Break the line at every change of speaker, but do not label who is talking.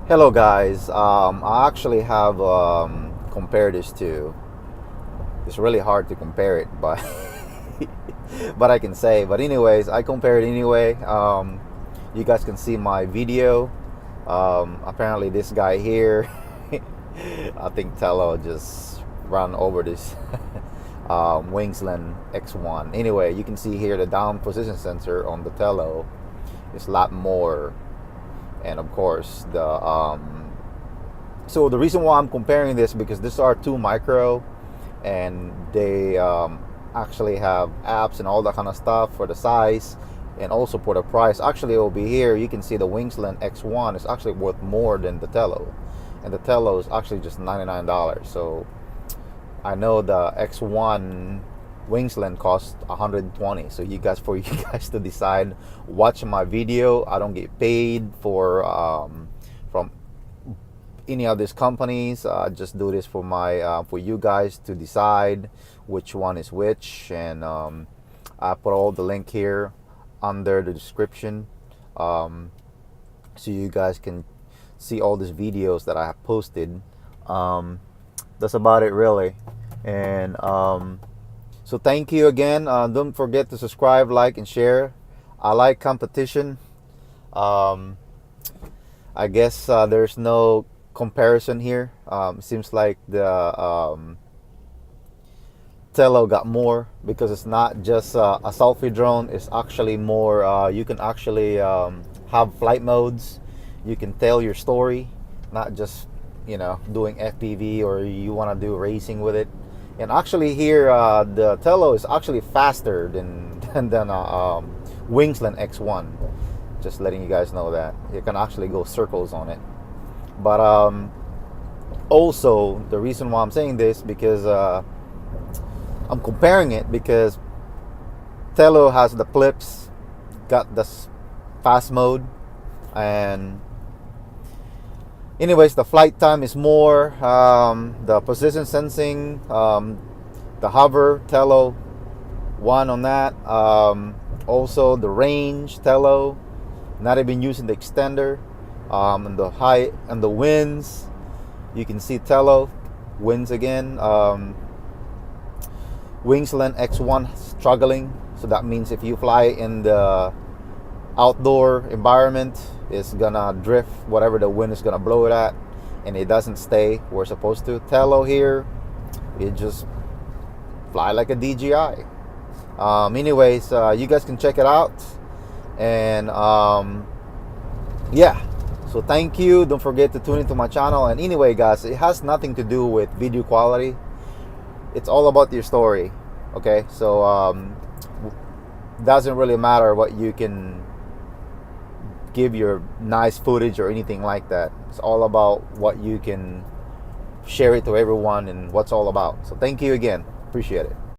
Hello guys, I actually have compared this to, it's really hard to compare it, but but I can say, but anyways, I compare it anyway. You guys can see my video. Apparently this guy here, I think Tello just ran over this Wingsland X1. Anyway, you can see here the down position sensor on the Tello is a lot more, and of course so the reason why I'm comparing this, because these are two micro, and they actually have apps and all that kind of stuff for the size and also for the price. Actually over here you can see the Wingsland X1 is actually worth more than the Tello, and the Tello is actually just $99. So I know the X1 Wingsland cost 120. So for you guys to decide, watch my video. I don't get paid for from any of these companies. Just do this for my for you guys to decide which one is which, and I put all the link here under the description, so you guys can see all these videos that I have posted. That's about it really, and so thank you again. Don't forget to subscribe, like, and share. I like competition. I guess there's no comparison here. Seems like the Tello got more, because it's not just a selfie drone. It's actually more. You can actually have flight modes. You can tell your story, not just doing FPV, or you want to do racing with it. And actually here the Tello is actually faster than Wingsland X1. Just letting you guys know that you can actually go circles on it. But also the reason why I'm saying this, because I'm comparing it, because Tello has the clips, got the fast mode, and anyways, the flight time is more, the position sensing, the hover, Tello one on that, also the range, Tello, not even using the extender, and the height and the winds, you can see Tello winds again. Wingsland X1 struggling, so that means if you fly in the outdoor environment, it's gonna drift whatever the wind is gonna blow it at, and it doesn't stay where it's supposed to. Tello here, it just fly like a DJI. Anyways, you guys can check it out, and yeah, so thank you. Don't forget to tune into my channel. And anyway guys, it has nothing to do with video quality. It's all about your story, okay? So doesn't really matter what you can give your nice footage or anything like that. It's all about what you can share it to everyone and what's all about. So thank you again, appreciate it.